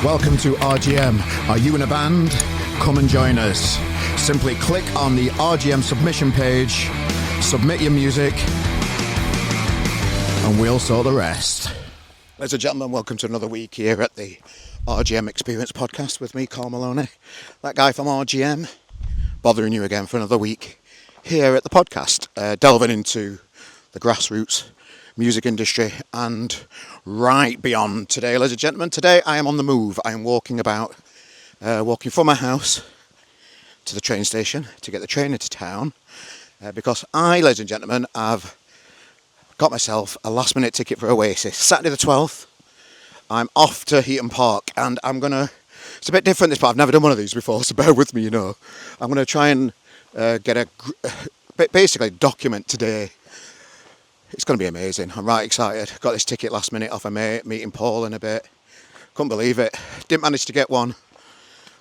Welcome to RGM. Are you in a band? Come and join us. Simply click on the RGM submission page, submit your music, and we'll sort the rest. Ladies and gentlemen, welcome to another week here at the RGM Experience podcast with me, Carl Maloney. That guy from RGM, bothering you again for another week here at the podcast, delving into the grassroots music industry and right beyond. Today, ladies and gentlemen, today I am on the move. I am walking from my house to the train station to get the train into town because I, ladies and gentlemen, have got myself a last minute ticket for Oasis. Saturday the 12th, I'm off to Heaton Park, and it's a bit different this, but I've never done one of these before, so bear with me, I'm going to try and basically document today. It's going to be amazing. I'm right excited. Got this ticket last minute off a mate, meeting Paul in a bit. Couldn't believe it. Didn't manage to get one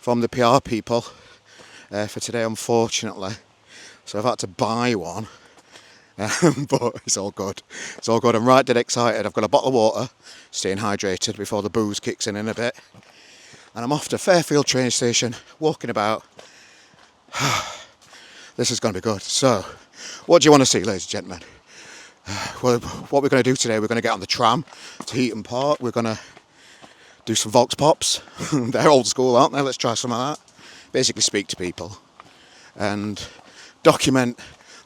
from the PR people for today, unfortunately. So I've had to buy one. But it's all good. It's all good. I'm right dead excited. I've got a bottle of water, staying hydrated before the booze kicks in a bit. And I'm off to Fairfield train station, walking about. This is going to be good. So, what do you want to see, ladies and gentlemen? Well, what we're going to do today, we're going to get on the tram to Heaton Park. We're going to do some Vox Pops. They're old school, aren't they? Let's try some of that. Basically speak to people and document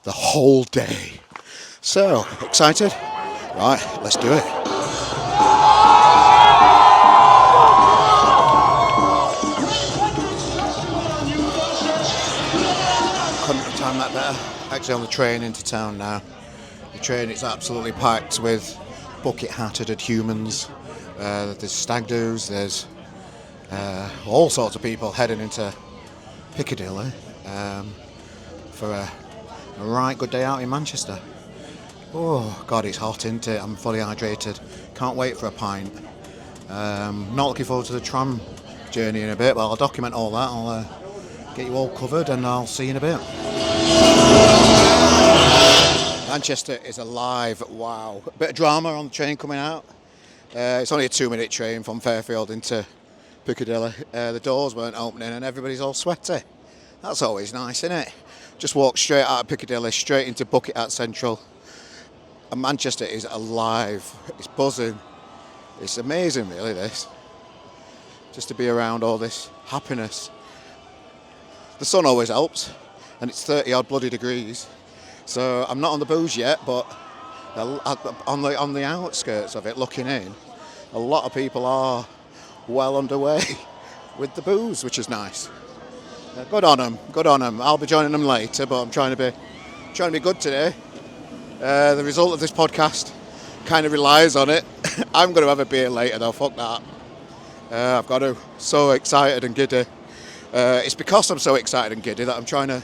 the whole day. So, excited? Right, let's do it. Couldn't have timed that better. Actually on the train into town now. The train is absolutely packed with bucket-hatted humans. There's stag doos, there's all sorts of people heading into Piccadilly for a right good day out in Manchester. Oh God, it's hot, isn't it? I'm fully hydrated. Can't wait for a pint. Not looking forward to the tram journey in a bit, but I'll document all that. I'll get you all covered, and I'll see you in a bit. Manchester is alive. Wow. A bit of drama on the train coming out. It's only a 2-minute train from Fairfield into Piccadilly. The doors weren't opening and everybody's all sweaty. That's always nice, isn't it? Just walk straight out of Piccadilly, straight into Bucket at Central. And Manchester is alive. It's buzzing. It's amazing, really, this. Just to be around all this happiness. The sun always helps, and it's 30 odd bloody degrees. So I'm not on the booze yet, but on the outskirts of it, looking in, a lot of people are well underway with the booze, which is nice. Good on them. I'll be joining them later, but I'm trying to be good today. The result of this podcast kind of relies on it. I'm going to have a beer later though, fuck that. I've got to. So excited and giddy. It's because I'm so excited and giddy that I'm trying to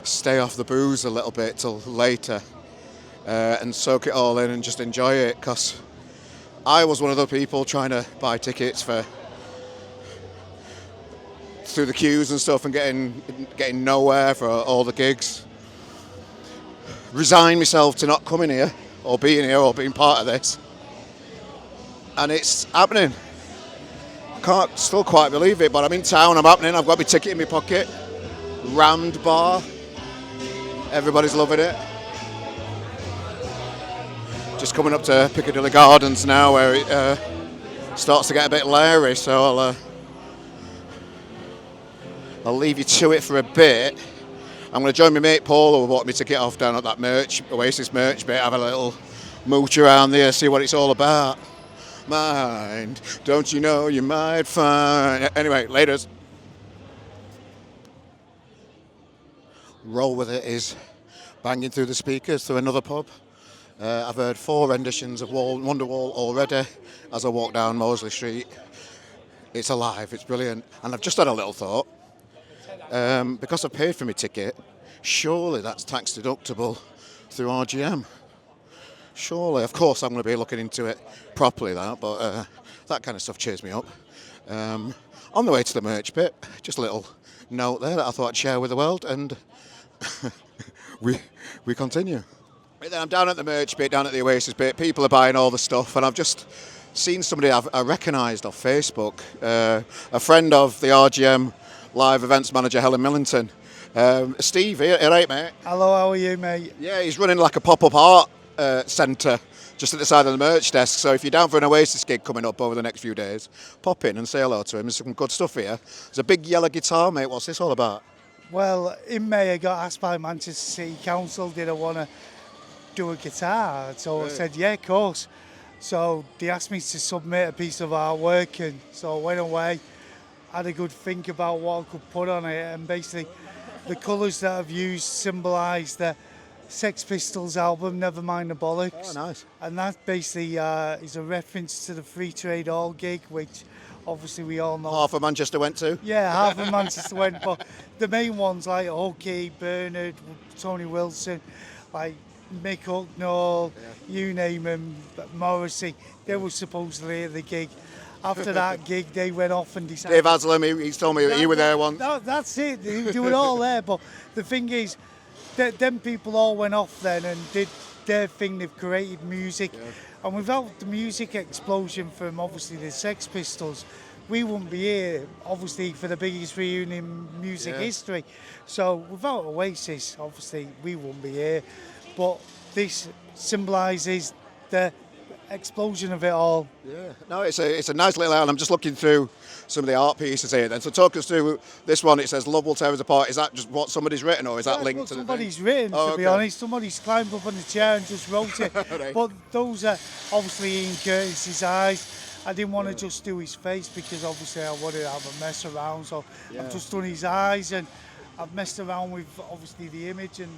stay off the booze a little bit till later and soak it all in and just enjoy it, because I was one of the people trying to buy tickets through the queues and stuff and getting nowhere for all the gigs. Resign myself to not coming here or being here or being part of this, and it's happening. I can't still quite believe it, but I'm in town, I'm happening. I've got my ticket in my pocket. Rammed bar. Everybody's loving it. Just coming up to Piccadilly Gardens now, where it starts to get a bit leery, so I'll leave you to it for a bit. I'm going to join my mate Paul, who bought me to get off down at that Oasis merch bit, have a little mooch around there, see what it's all about. Mind, don't you know you might find... Anyway, laters. Roll With It is banging through the speakers through another pub. I've heard 4 renditions of Wonderwall already as I walk down Mosley Street. It's alive, it's brilliant. And I've just had a little thought. Because I've paid for my ticket, surely that's tax deductible through RGM. Surely, of course I'm going to be looking into it properly, but that kind of stuff cheers me up. On the way to the merch bit, just a little note there that I thought I'd share with the world, and we continue. Right then, I'm down at the merch bit, down at the Oasis bit. People are buying all the stuff, and I've just seen somebody I recognised off Facebook, a friend of the RGM live events manager, Helen Millington. Steve, here, right, mate? Hello, how are you, mate? Yeah, he's running like a pop-up art centre just at the side of the merch desk. So if you're down for an Oasis gig coming up over the next few days, pop in and say hello to him. There's some good stuff here. There's a big yellow guitar, mate. What's this all about? Well, in May I got asked by Manchester City Council, did I want to do a guitar? So I said, yeah, of course. So they asked me to submit a piece of artwork, and so I went away, had a good think about what I could put on it, and basically the colours that I've used symbolise the Sex Pistols album, Nevermind the Bollocks. Oh, nice. And that basically is a reference to the Free Trade Hall gig, which obviously we all know. Half of Manchester went to? Yeah, half of Manchester went, but the main ones like Hooky, Bernard, Tony Wilson, like Mick Hucknall, you name them, Morrissey, they were supposedly at the gig. After that gig, they went off and decided... Dave Haslam, he's told me that you were there once. That's it, they were all there, but the thing is, them people all went off then and did their thing. They've created music, and without the music explosion from obviously the Sex Pistols, we wouldn't be here obviously for the biggest reunion in music history. So without Oasis, obviously we wouldn't be here, but this symbolises the explosion of it all. Yeah, no, it's a nice little art. I'm just looking through some of the art pieces here. Then, so talk us through this one. It says "Love will tear us apart." Is that just what somebody's written, or is that linked to the thing? Somebody's written, to be honest. Somebody's climbed up on the chair and just wrote it. Right. But those are obviously Ian Curtis's eyes. I didn't want to just do his face because obviously I wanted to have a mess around. So I've just done his eyes, and I've messed around with obviously the image and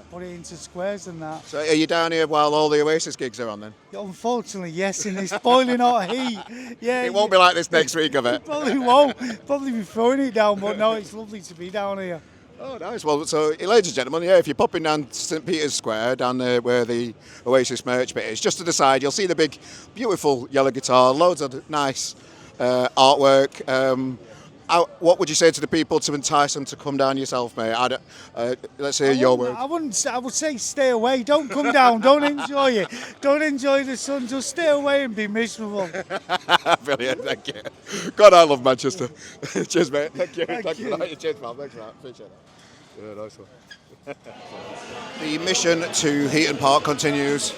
put it into squares and that. So are you down here while all the Oasis gigs are on then? Unfortunately, yes, in this boiling hot heat. Yeah, It won't be like this next week of it. Probably won't. Probably be throwing it down, but no, it's lovely to be down here. Oh, nice. Well, so ladies and gentlemen, if you're popping down St Peter's Square, down there where the Oasis merch bit is, just to the side, you'll see the big, beautiful yellow guitar, loads of nice artwork. What would you say to the people to entice them to come down yourself, mate? Let's hear your word. I would say stay away. Don't come down. Don't enjoy it. Don't enjoy the sun. Just stay away and be miserable. Brilliant, thank you. God, I love Manchester. Cheers, mate. Thank you. Thank you. For that. Cheers, pal. Thanks for that. Appreciate that. Yeah, nice one. The mission to Heaton Park continues.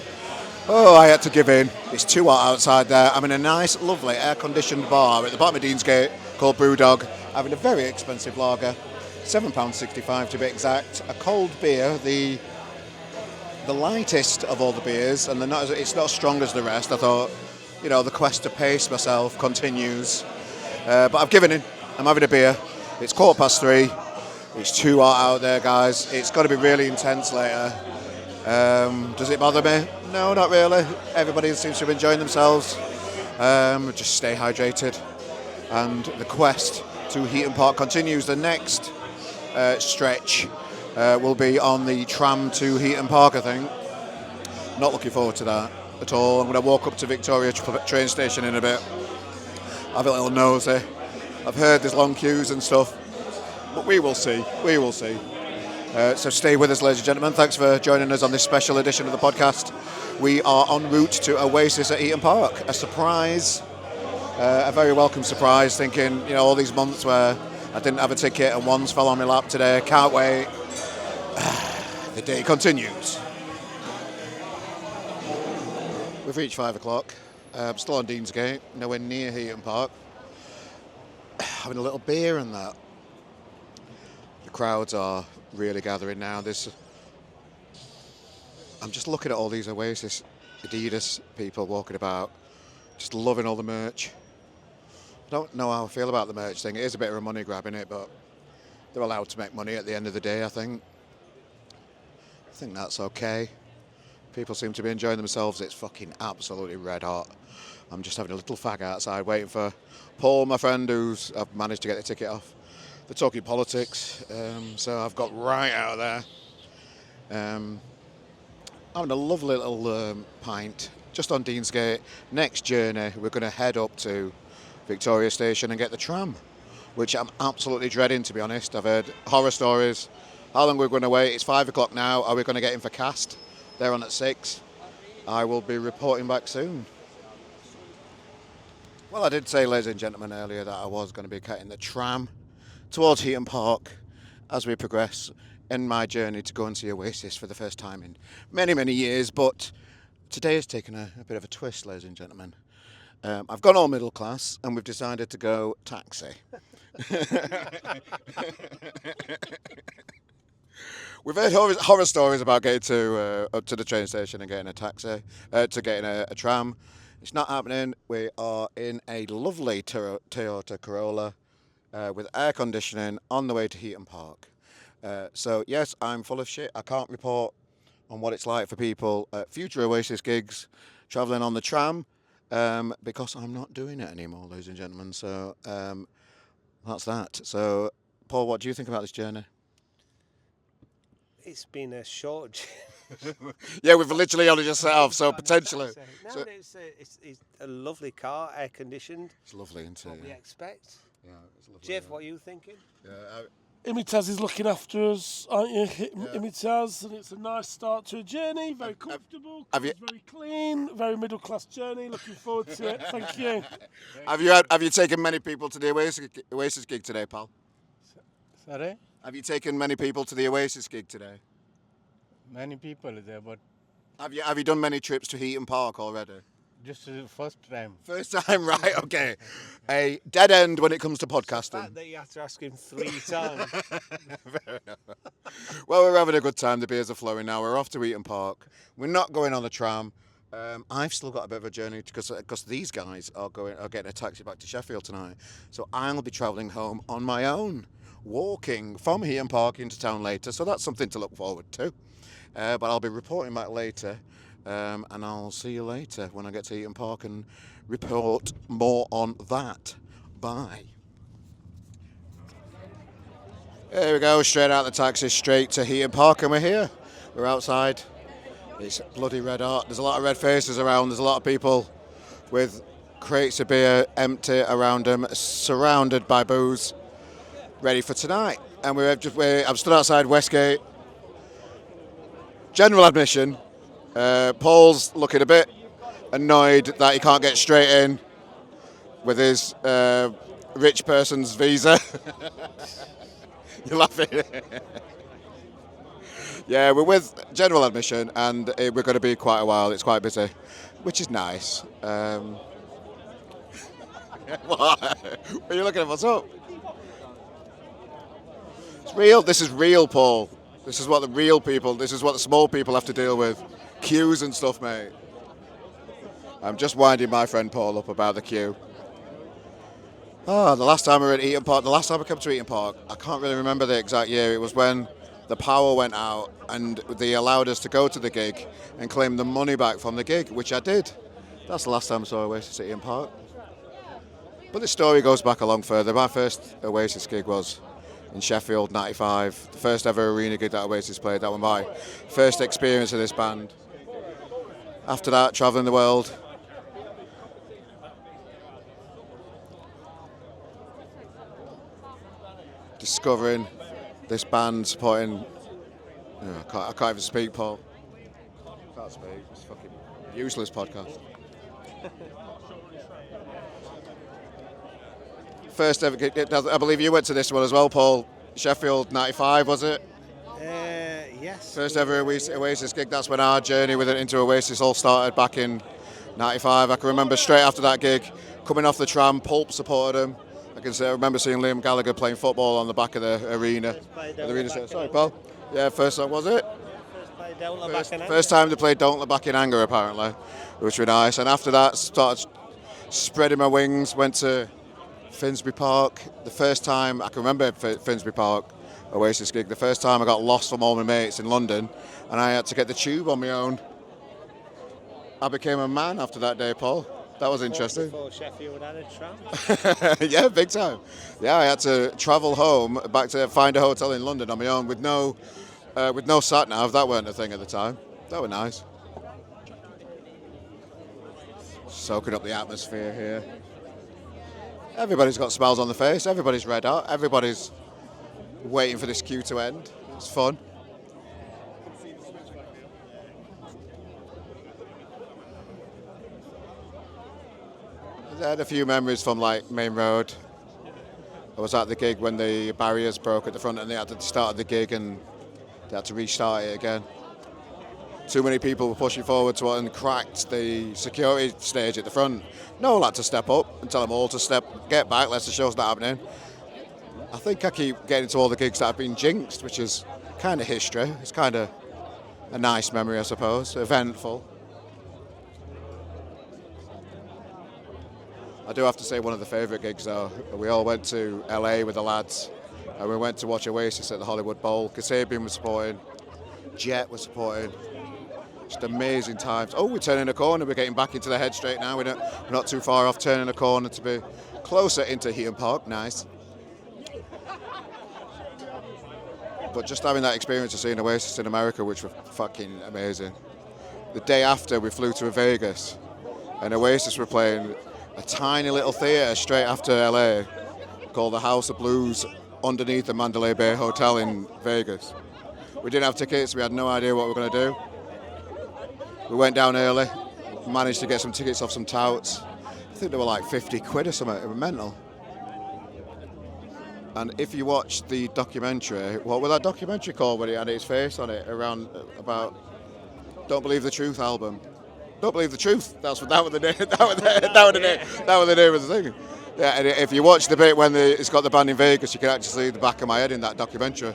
Oh, I had to give in. It's too hot outside there. I'm in a nice, lovely, air-conditioned bar at the bottom of Deansgate called Brewdog, having a very expensive lager, £7.65 to be exact. A cold beer, the lightest of all the beers, and it's not as strong as the rest. I thought, the quest to pace myself continues. But I've given in. I'm having a beer. It's 3:15. It's too hot out there, guys. It's got to be really intense later. Does it bother me? No, not really. Everybody seems to be enjoying themselves. Just stay hydrated. And the quest to Heaton Park continues. The next stretch will be on the tram to Heaton Park, I think. Not looking forward to that at all. I'm going to walk up to Victoria train station in a bit. Have a little nosy. I've heard there's long queues and stuff, but we will see. We will see. So stay with us, ladies and gentlemen. Thanks for joining us on this special edition of the podcast. We are en route to Oasis at Heaton Park. A surprise, a very welcome surprise, thinking, all these months where I didn't have a ticket and ones fell on my lap today. Can't wait. The day continues. We've reached 5 o'clock. I'm still on Deansgate, nowhere near Heaton Park. Having a little beer and that. The crowds are really gathering now. I'm just looking at all these Oasis Adidas people walking about, just loving all the merch. I don't know how I feel about the merch thing. It is a bit of a money grab, innit? But they're allowed to make money at the end of the day, I think. I think that's okay. People seem to be enjoying themselves. It's fucking absolutely red hot. I'm just having a little fag outside waiting for Paul, my friend, I've managed to get the ticket off. They're talking politics, so I've got right out of there. Having a lovely little pint just on Deansgate. Next journey, we're going to head up to Victoria Station and get the tram, which I'm absolutely dreading, to be honest. I've heard horror stories. How long we're going to wait? It's 5 o'clock now. Are we going to get in for Cast? They're on at 6. I will be reporting back soon. Well, I did say, ladies and gentlemen, earlier that I was going to be getting the tram towards Heaton Park as we progress in my journey to go and see Oasis for the first time in many, many years. But today has taken a bit of a twist, ladies and gentlemen. I've gone all middle class and we've decided to go taxi. We've heard horror stories about getting to up to the train station and getting a taxi, to getting a tram. It's not happening. We are in a lovely Toyota Corolla with air conditioning on the way to Heaton Park. So yes, I'm full of shit. I can't report on what it's like for people at future Oasis gigs travelling on the tram because I'm not doing it anymore, ladies and gentlemen. So that's that. So Paul, what do you think about this journey? It's been a short. Yeah, we've literally only just set off, so potentially. No, So, it's a lovely car, air conditioned. it's lovely, isn't it? What we Yeah, expect. yeah, it's lovely. Jeff, what are you thinking? Imitaz is looking after us, aren't you? Yeah. Imitaz, and it's a nice start to a journey. Very comfortable, have you- very clean, very middle class journey. Looking forward to it. Thank you. Have you taken many people to the Oasis gig today, pal? Sorry? Have you taken many people to the Oasis gig today? Many people there, but Have you done many trips to Heaton Park already? just the first time. First time, right? Okay. A dead end when it comes to The podcasting. fact that you have to ask him 3 times. Fair enough. Well, we're having a good time. The beers are flowing now. We're off to Heaton Park. We're not going on the tram. I've still got a bit of a journey because these guys are getting a taxi back to Sheffield tonight. So I'll be travelling home on my own, walking from Heaton Park into town later. So that's something to look forward to. But I'll be reporting back later, and I'll see you later when I get to Heaton Park and report more on that. Bye. There we go, straight out the taxi, straight to Heaton Park, and we're here. We're outside. It's bloody red hot. There's a lot of red faces around. There's a lot of people with crates of beer empty around them, surrounded by booze, ready for tonight. And I'm stood outside Westgate. General admission. Paul's looking a bit annoyed that he can't get straight in with his rich person's visa. You're laughing. Yeah, we're with general admission, and we're going to be quite a while. It's quite busy, which is nice. What? What are you looking at? What's up? It's real. This is real, Paul. This is what the real people. This is what the small people have to deal with. Queues and stuff, mate. I'm just winding my friend Paul up about the queue. The last time we were at Heaton Park, the last time I came to Heaton Park, I can't really remember the exact year. It was when the power went out and they allowed us to go to the gig and claim the money back from the gig, which I did. That's the last time I saw Oasis at Heaton Park. But the story goes back a long further. My first Oasis gig was in Sheffield, 95. The first ever arena gig that Oasis played. That was my first experience of this band. After that, travelling the world. Discovering this band, supporting. I can't even speak, Paul. I can't speak. It's a fucking useless podcast. First ever gig, I believe you went to this one as well, Paul. Sheffield, 95, was it? Yes. First ever Oasis gig. That's when our journey into Oasis all started back in 95. I can remember straight after that gig, coming off the tram, Pulp supported them. I remember seeing Liam Gallagher playing football on the back of the arena. Sorry, Paul. Yeah, first song, was it? First time they played Don't Look Back in Anger, apparently, which was nice. And after that, started spreading my wings, went to Finsbury Park. The first time, I can remember Finsbury Park Oasis gig, the first time I got lost from all my mates in London and I had to get the tube on my own. I became a man after that day, Paul. That was interesting. Before Sheffield had a tram. Yeah, big time. Yeah, I had to travel home back to find a hotel in London on my own with no sat nav. That weren't a thing at the time. That was nice. Soaking up the atmosphere here. Everybody's got smiles on the face. Everybody's red hot. Everybody's waiting for this queue to end. It's fun. I had a few memories from like Main Road. I was at the gig when the barriers broke at the front and they had to start the gig and they had to restart it again. Too many people were pushing forward to it and cracked the security stage at the front. No one had to step up and tell them all to get back, lest the show's not happening. I think I keep getting to all the gigs that have been jinxed, which is kind of history. It's kind of a nice memory, I suppose, eventful. I do have to say one of the favourite gigs though, we all went to LA with the lads and we went to watch Oasis at the Hollywood Bowl. Kasabian was supporting, Jet was supporting. Just amazing times. Oh, we're turning a corner, we're getting back into the head straight now. We're not too far off turning a corner to be closer into Heaton Park, nice. But just having that experience of seeing Oasis in America, which was fucking amazing. The day after we flew to Vegas and Oasis were playing a tiny little theatre straight after LA called the House of Blues underneath the Mandalay Bay Hotel in Vegas. We didn't have tickets, we had no idea what we were going to do. We went down early, managed to get some tickets off some touts. I think they were like 50 quid or something, it was mental. And if you watch the documentary, what was that documentary called when he had his face on it around about Don't Believe the Truth album? Don't Believe the Truth. That was the name. That was the name of the thing. Yeah, and if you watch the bit when it's got the band in Vegas, you can actually see the back of my head in that documentary.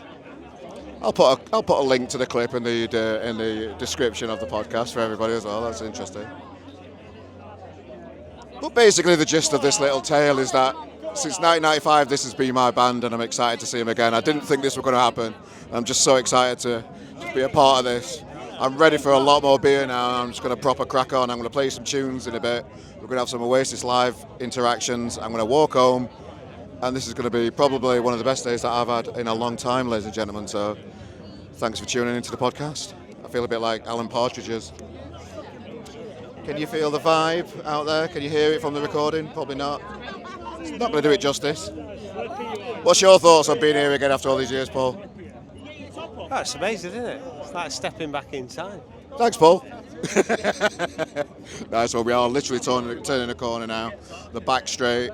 I'll put a link to the clip in the description of the podcast for everybody as well. That's interesting. But basically, the gist of this little tale is that since 1995, this has been my band, and I'm excited to see them again. I didn't think this was going to happen. I'm just so excited to be a part of this. I'm ready for a lot more beer now. I'm just going to proper crack on. I'm going to play some tunes in a bit. We're going to have some Oasis live interactions. I'm going to walk home, and this is going to be probably one of the best days that I've had in a long time, ladies and gentlemen. So thanks for tuning into the podcast. I feel a bit like Alan Partridge's. Can you feel the vibe out there? Can you hear it from the recording? Probably not. It's not going to do it justice. What's your thoughts on being here again after all these years, Paul? Oh, it's amazing, isn't it? It's like stepping back in time. Thanks, Paul. Nice one. We are literally turning a corner now. The back straight.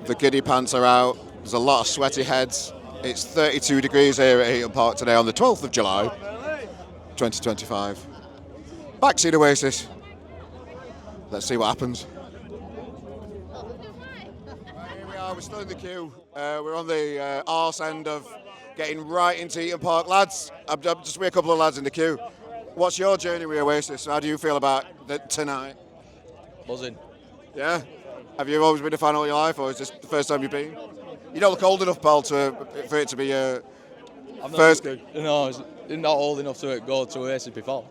The giddy pants are out. There's a lot of sweaty heads. It's 32 degrees here at Heaton Park today on the 12th of July, 2025. Backseat Oasis. Let's see what happens. Here we are, we're still in the queue. We're on the arse end of getting right into Heaton Park. Lads, I'm just with a couple of lads in the queue. What's your journey with Oasis? How do you feel about tonight? Buzzing. Yeah? Have you always been a fan all your life, or is this the first time you've been? You don't look old enough, Paul, for it to be a first gig. No, I'm not old enough to go to Oasis before.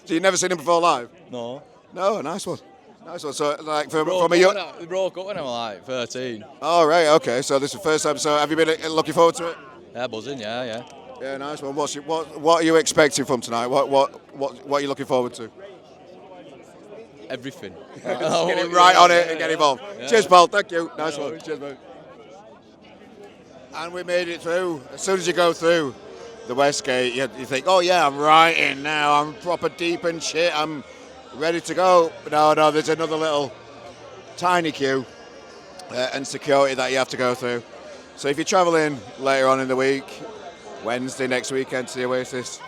So you've never seen him before live? No. No, nice one. Nice one. So, like, from Broke a young... They broke up when I was like 13. Oh, right, okay. So this is the first time. So have you been looking forward to it? Yeah, buzzing, yeah. Yeah, nice one. What are you expecting from tonight? What are you looking forward to? Everything. Get right on it and get involved. Yeah. Cheers, Paul. Thank you. Nice one. Cheers, mate. And we made it through. As soon as you go through the West Gate, you think, oh yeah, I'm right in now. I'm proper deep in shit. I'm ready to go. But no, there's another little tiny queue and security that you have to go through. So if you're travelling later on in the week, Wednesday next weekend to the Oasis,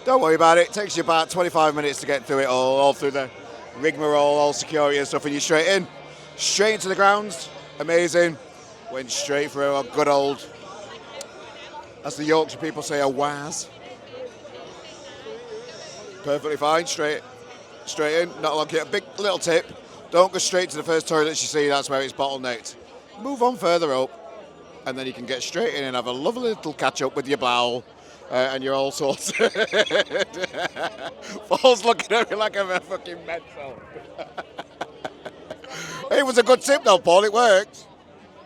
don't worry about it. It takes you about 25 minutes to get through it all through the rigmarole, all security and stuff, and you're straight into the grounds. Amazing. Went straight through a good old, as the Yorkshire people say, a waz. Perfectly fine, straight in, not long. A big little tip, don't go straight to the first toilets you see, that's where it's bottlenecked. Move on further up, and then you can get straight in and have a lovely little catch up with your bowel, and you're all sorted. Paul's looking at me like I'm a fucking mental. It was a good tip though, Paul, it worked.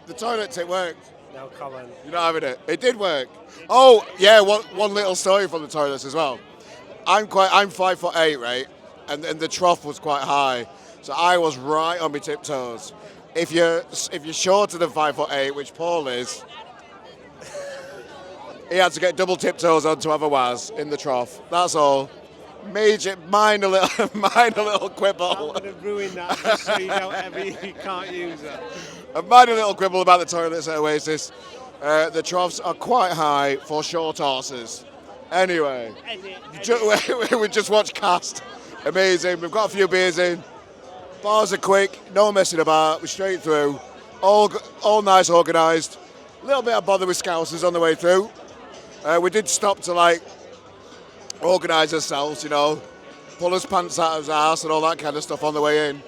The toilet tip worked. No comment. You're not having it. It did work. Oh, yeah, one little story from the toilets as well. I'm 5'8", right? And the trough was quite high. So I was right on my tiptoes. If you're shorter than 5'8", which Paul is, he had to get double tiptoes on to have a waz in the trough. That's all. minor little quibble. I'm going to ruin that just so you can't use it. A minor little quibble about the toilets at Oasis. The troughs are quite high for short horses. Anyway, we just watched Cast. Amazing. We've got a few beers in. Bars are quick, no messing about. We're straight through. All nice, organised. A little bit of bother with Scousers on the way through. We did stop to organise ourselves, pull his pants out of his arse and all that kind of stuff on the way in.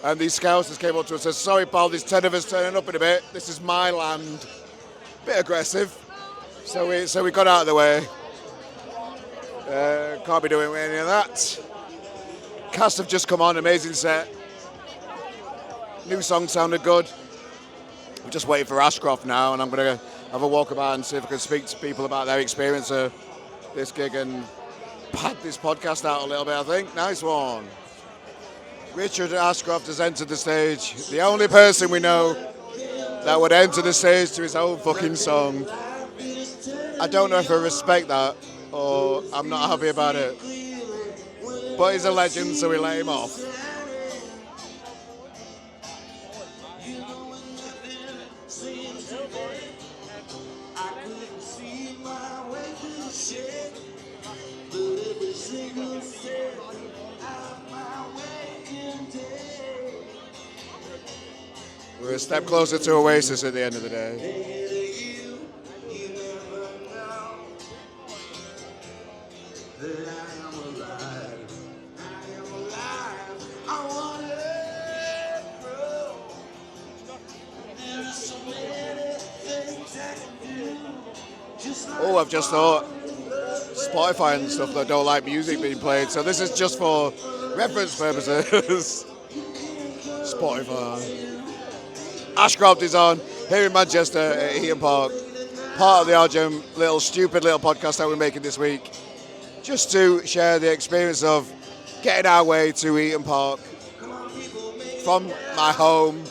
And these Scousers came up to us and said, "Sorry pal, there's 10 of us turning up in a bit. This is my land." Bit aggressive. So we got out of the way. Can't be doing any of that. Cast have just come on, amazing set. New song sounded good. I'm just waiting for Ashcroft now, and I'm going to have a walk about and see if I can speak to people about their experience of this gig and pad this podcast out a little bit, I think. Nice one. Richard Ashcroft has entered the stage. The only person we know that would enter the stage to his own fucking song. I don't know if I respect that or I'm not happy about it. But he's a legend, so we let him off. We're a step closer to Oasis at the end of the day. Oh, I've just thought Spotify and stuff that don't like music being played, so this is just for reference purposes. Spotify. Ashcroft is on here in Manchester at Heaton Park. Part of the Argem stupid little podcast that we're making this week, just to share the experience of getting our way to Heaton Park from my home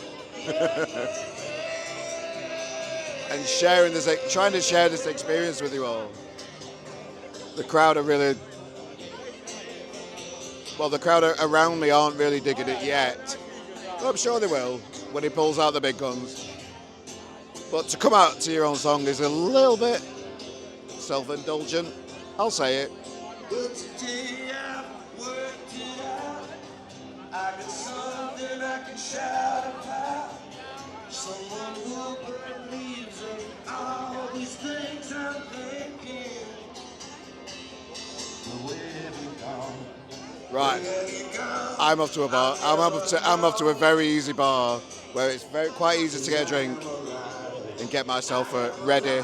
and trying to share this experience with you all. The crowd around me aren't really digging it yet. But I'm sure they will when he pulls out the big guns. But to come out to your own song is a little bit self-indulgent. I'll say it. But today I've worked it out. I got something I can shout about. Someone who believes in all these things I'm thinking. Right, I'm off to a bar. I'm off to a very easy bar where it's quite easy to get a drink and get myself ready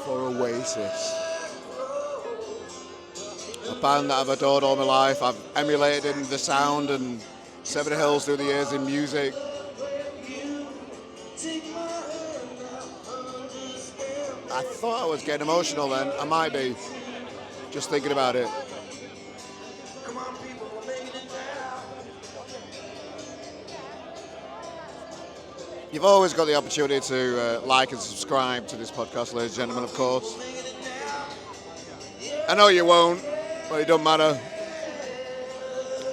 for Oasis. A band that I've adored all my life. I've emulated in the sound and Seven Hills through the years in music. I thought I was getting emotional then. I might be, just thinking about it. You've always got the opportunity to like and subscribe to this podcast, ladies and gentlemen, of course. I know you won't, but it don't matter.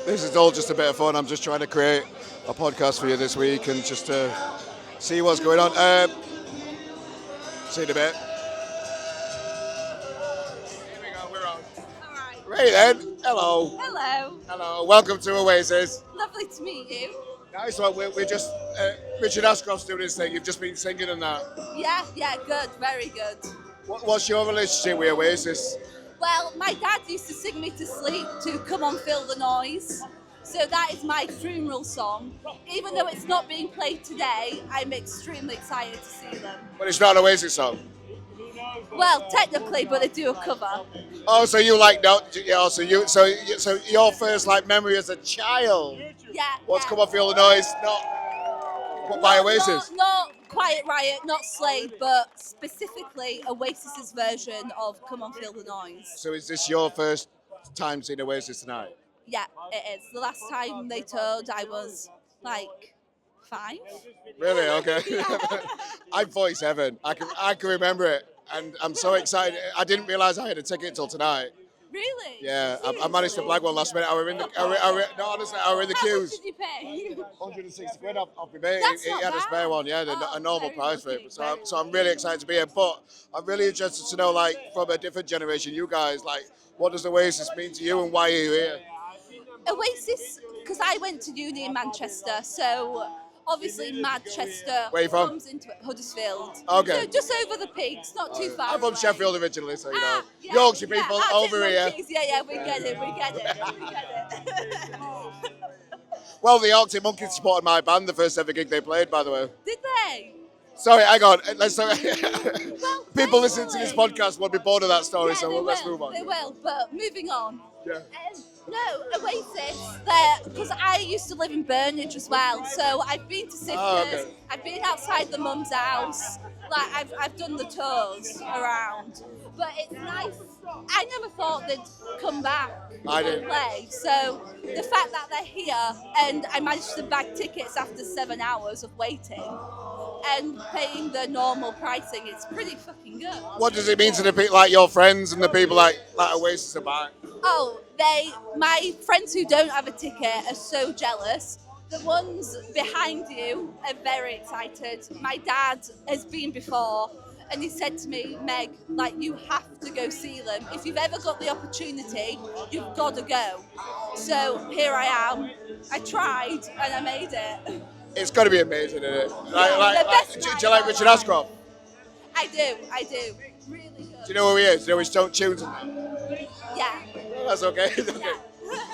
This is all just a bit of fun. I'm just trying to create a podcast for you this week and just to see what's going on. See you in a bit. Here we go, we're on. All right. Right then, hello. Hello. Hello, welcome to Oasis. Lovely to meet you. Nice one. We're just Richard Ashcroft's doing his thing. You've just been singing and that. Yeah, good, very good. What's your relationship with Oasis? Well, my dad used to sing me to sleep to Come On Feel the Noise. So that is my funeral song. Even though it's not being played today, I'm extremely excited to see them. But it's not an Oasis song. Well, technically, but they do a cover. Oh, so you so your first memory as a child. Yeah. What's yeah. Come On Feel the Noise? Not by Oasis. Not Quiet Riot, not Slade, but specifically Oasis's version of Come On Feel the Noise. So is this your first time seeing Oasis tonight? Yeah, it is. The last time they toured, I was 5. Really? Okay. I'm 47. I can remember it, and I'm so excited. I didn't realise I had a ticket till tonight, Really? Yeah, I managed to blag one last minute. I were in the, no, honestly, I were in the How much queues. did you pay? 160 quid off my mate. That's He not had a spare bad. one, yeah, Oh, a normal very price for lucky, it. very So I'm really excited to be here. But I'm really interested to know, like, from a different generation, you guys, like, what does Oasis mean to you and why are you here? Oasis, because I went to uni in Manchester, so obviously Manchester Where you from? comes into it, Huddersfield. Okay. So just over the peaks, not too far I'm from away. Sheffield originally, so you know. Yeah, Yorkshire people Arctic over here. Monkeys. Yeah, we get it, we get it. Well, the Arctic Monkeys supported my band the first ever gig they played, by the way. Did they? Sorry, hang on. Let's Well, people listening to this personally- podcast will be bored of that story, Yeah, so they let's will, move on. They will, but moving on. Yeah. No, Oasis, because I used to live in Burnage as well, so I've been to Sifters, okay. I've been outside the mum's house, like I've done the tours around, but it's nice. I never thought they'd come back I and did. play, so the fact that they're here and I managed to bag tickets after 7 hours of waiting and paying the normal pricing, it's pretty fucking good. What does it mean to the people like your friends and the people like Oasis are back? Oh, my friends who don't have a ticket are so jealous. The ones behind you are very excited. My dad has been before and he said to me, Meg, like, you have to go see them. If you've ever got the opportunity, you've got to go. So here I am. I tried and I made it. It's got to be amazing, isn't it? The best Do night you like of Richard my life. Ashcroft? I do. Really good. Do you know who he is? Do you know his tunes? Yeah. That's okay. Yeah.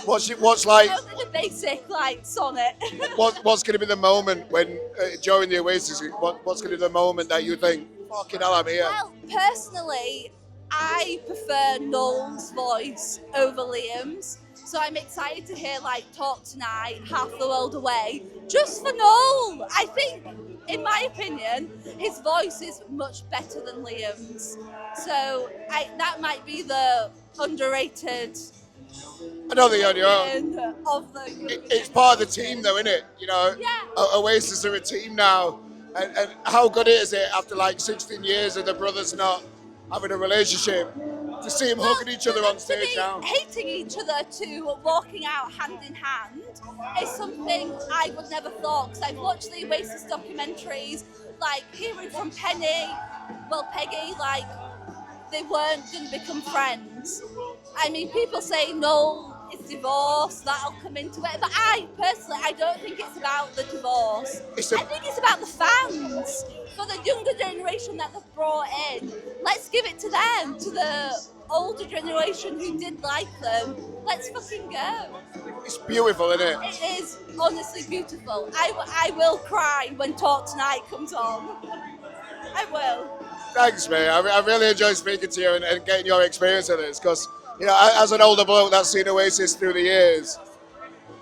What's like? Only the basic, like, sonnet. What's going to be the moment when during the Oasis? What's going to be the moment that you think, fucking hell, I'm here? Well, personally, I prefer Noel's voice over Liam's. So I'm excited to hear, like, Talk Tonight, Half the World Away, just for Noel. I think, in my opinion, his voice is much better than Liam's. So that might be the underrated I don't think you're opinion of the... It's part of the team, though, isn't it? You know, Yeah. Oasis are a team now, and how good is it after like 16 years of the brothers not having a relationship to see them hugging each other on stage to now? be hating each other to walking out hand in hand is something I would never thought, because I've watched the Oasis documentaries, like hearing from Peggy, like they weren't going to become friends. I mean, people say Noel is divorced, that'll come into it, but I don't think it's about the divorce. I think it's about the fans, for the younger generation that they've brought in. Let's give it to them, to the older generation who did like them. Let's fucking go. It's beautiful, isn't it? It is honestly beautiful. I will cry when Talk Tonight comes on. I will. Thanks, mate. I really enjoy speaking to you and getting your experience of this, because, you know, as an older bloke that's seen Oasis through the years,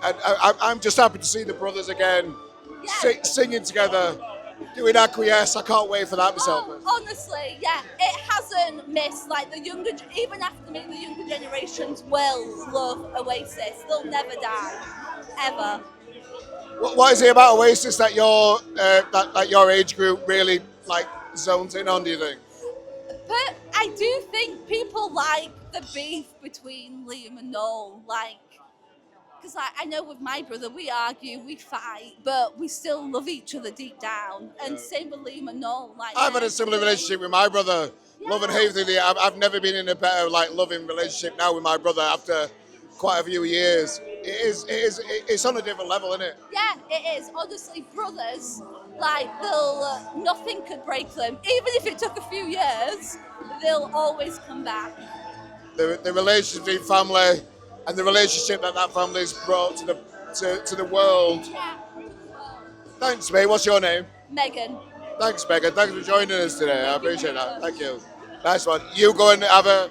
and I'm just happy to see the brothers again, singing together, doing Acquiesce. I can't wait for that myself. Honestly, yeah, it hasn't missed. Like, the younger, even after me, the younger generations will love Oasis. They'll never die, ever. What is it about Oasis that your age group really like zones in on? Do you think? But I do think people like the beef between Liam and Noel, like, because I know with my brother, we argue, we fight, but we still love each other deep down. And same with Liam and Noel. Like, I've had a similar relationship with my brother. Love and hate through the. I've never been in a better loving relationship now with my brother after quite a few years. It's on a different level, isn't it? Yeah, it is. Honestly, brothers, like, nothing could break them. Even if it took a few years, they'll always come back. The relationship between family and the relationship that family's brought to the world. Yeah. Thanks, mate. What's your name? Megan. Thanks, Megan. Thanks for joining us today. I appreciate that. Thank you. Nice one. You go and have a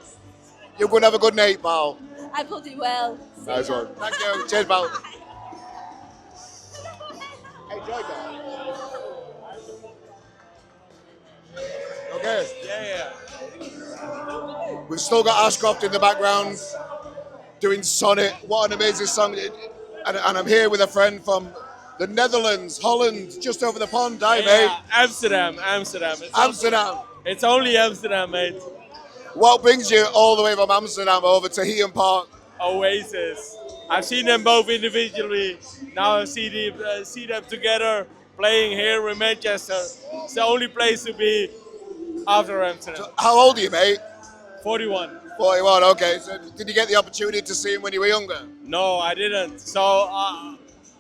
good night, pal. I bloody will. Nice one. Thank you. Cheers, pal. Enjoyed that. Okay. Yeah. We've still got Ashcroft in the background doing Sonnet. What an amazing song. And I'm here with a friend from the Netherlands, Holland, just over the pond. Hi, mate. Amsterdam. Amsterdam. It's only Amsterdam, mate. What brings you all the way from Amsterdam over to Heaton Park? Oasis. I've seen them both individually. Now I see them together playing here in Manchester. It's the only place to be after Amsterdam. How old are you, mate? 41. 41, okay. So did you get the opportunity to see him when you were younger? No, I didn't. So,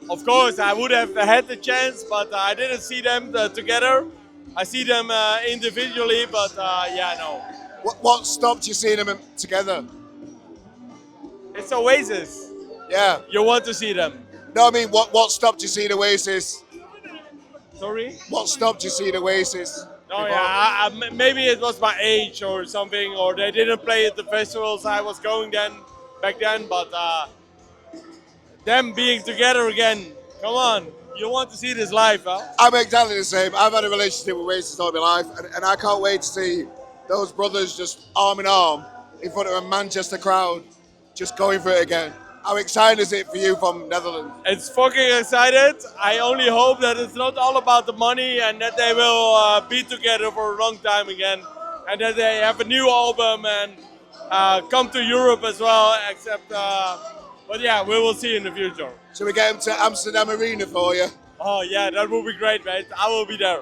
of course, I would have had the chance, but I didn't see them together. I see them individually, but yeah, no. What stopped you seeing them together? It's Oasis. Yeah. You want to see them. No, I mean, what stopped you seeing Oasis? Sorry? What stopped you seeing Oasis? Oh yeah, maybe it was my age or something, or they didn't play at the festivals I was going back then. But them being together again, come on, you want to see this live, huh? I'm exactly the same. I've had a relationship with Oasis all my life, and I can't wait to see those brothers just arm in arm in front of a Manchester crowd, just going for it again. How exciting is it for you from Netherlands? It's fucking excited. I only hope that it's not all about the money and that they will be together for a long time again, and that they have a new album and come to Europe as well. But yeah, we will see in the future. Should we get him to Amsterdam Arena for you? Oh yeah, that would be great, mate. I will be there.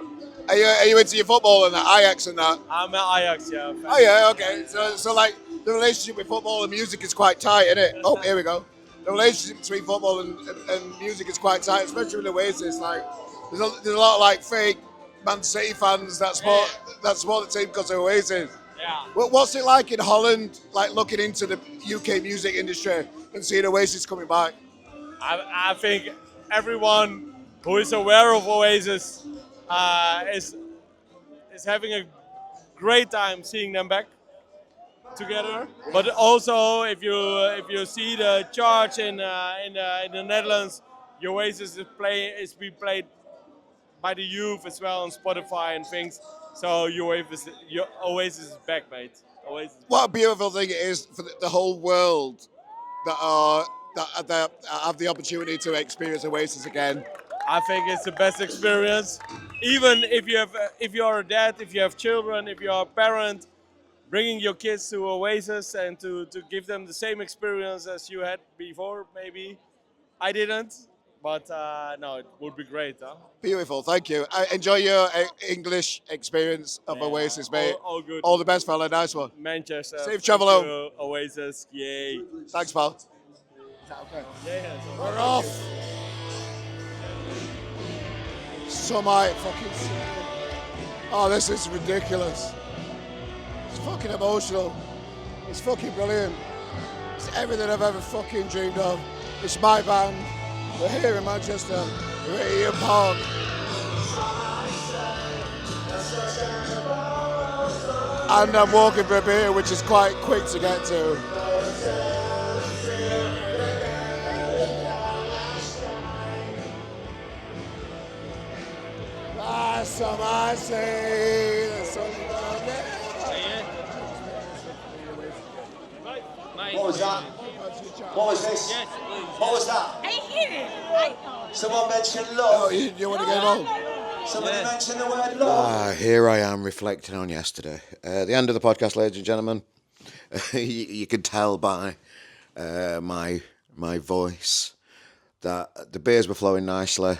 Are you into your football and that, Ajax and that? I'm at Ajax, yeah. Oh yeah, okay. So like the relationship with football and music is quite tight, isn't it? Oh, here we go. The relationship between football and music is quite tight, especially with Oasis. Like, there's a lot of like fake Man City fans that support the team because of Oasis. Yeah. What's it like in Holland, like looking into the UK music industry and seeing Oasis coming back? I think everyone who is aware of Oasis is having a great time seeing them back together. But also, if you see the charts in the Netherlands, Oasis is being played by the youth as well on Spotify and things. So Oasis is back, mate. Oasis. What a beautiful thing it is for the whole world that have the opportunity to experience Oasis again. I think it's the best experience. Even if you are a dad, if you have children, if you are a parent, bringing your kids to Oasis and to give them the same experience as you had before, maybe. I didn't, but no, it would be great, huh? Beautiful, thank you. Enjoy your English experience of Oasis, mate. All good. All the best, fella. Nice one. Manchester. Safe travel home. Oasis, yay. Thanks, pal. Yeah. We're off. Some might fucking say, oh, this is ridiculous. It's fucking emotional. It's fucking brilliant. It's everything I've ever fucking dreamed of. It's my band. We're here in Manchester. We're at Heaton Park. And I'm walking for a beer, which is quite quick to get to. That's What was that? What was this? What was that? I hear it. Someone mentioned love. Oh, you want to get home? Somebody mentioned the word love. Here I am reflecting on yesterday. The end of the podcast, ladies and gentlemen. You can tell by my voice that the beers were flowing nicely.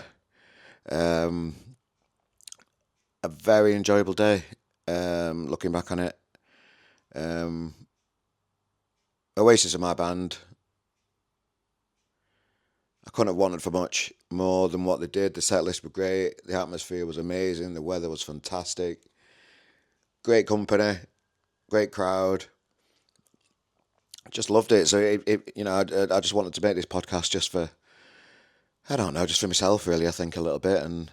A very enjoyable day. Looking back on it. Oasis are my band. I couldn't have wanted for much more than what they did. The set list were great. The atmosphere was amazing. The weather was fantastic. Great company. Great crowd. Just loved it. So, I just wanted to make this podcast just for myself, really, I think, a little bit. And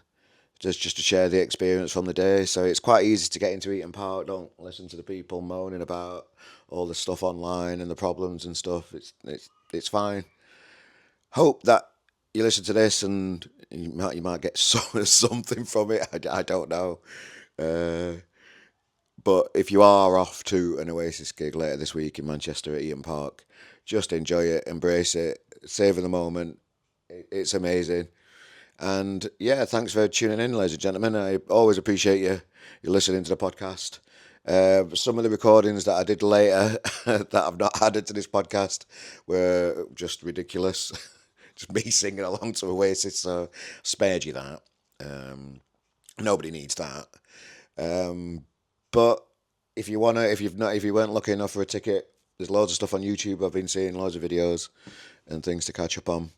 just to share the experience from the day. So it's quite easy to get into Heaton Park. Don't listen to the people moaning about all the stuff online and the problems and stuff. It's fine. Hope that you listen to this and you might get something from it. I don't know. But if you are off to an Oasis gig later this week in Manchester at Heaton Park, just enjoy it, embrace it, savor the moment. It's amazing. And yeah, thanks for tuning in, ladies and gentlemen. I always appreciate you listening to the podcast. Some of the recordings that I did later that I've not added to this podcast were just ridiculous. Just me singing along to Oasis, so spared you that. Nobody needs that. But if you weren't lucky enough for a ticket, there's loads of stuff on YouTube. I've been seeing loads of videos and things to catch up on.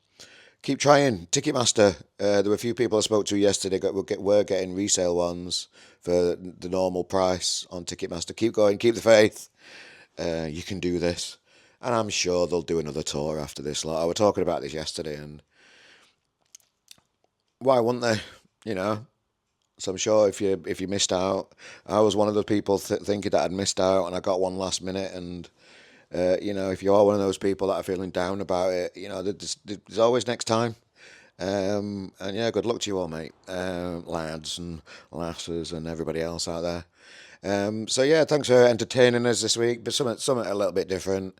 Keep trying. Ticketmaster. There were a few people I spoke to yesterday were getting resale ones for the normal price on Ticketmaster. Keep going. Keep the faith. You can do this. And I'm sure they'll do another tour after this. Like, I was talking about this yesterday, and why wouldn't they? You know. So I'm sure if you missed out, I was one of the people thinking that I'd missed out, and I got one last minute. And you know, if you are one of those people that are feeling down about it, you know, there's always next time. And yeah, good luck to you all, mate, lads and lasses and everybody else out there. So yeah, thanks for entertaining us this week, but something a little bit different.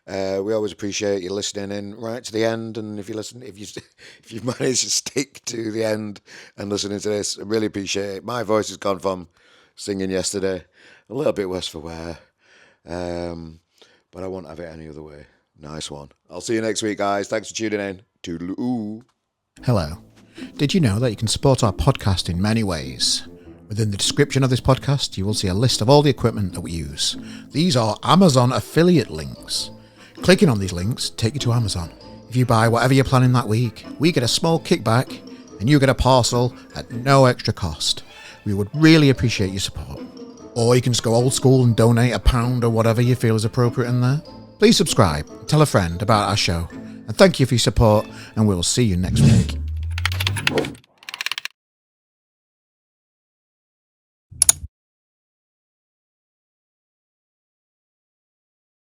We always appreciate you listening in right to the end, and if you've managed to stick to the end and listening to this, I really appreciate it. My voice has gone from singing yesterday a little bit worse for wear, but I won't have it any other way. Nice one. I'll see you next week, guys. Thanks for tuning in. Toodaloo. Hello. Did you know that you can support our podcast in many ways? Within the description of this podcast, you will see a list of all the equipment that we use. These are Amazon affiliate links. Clicking on these links take you to Amazon. If you buy whatever you're planning that week, we get a small kickback and you get a parcel at no extra cost. We would really appreciate your support. Or you can just go old school and donate £1 or whatever you feel is appropriate in there. Please subscribe, tell a friend about our show, and thank you for your support, and we will see you next week.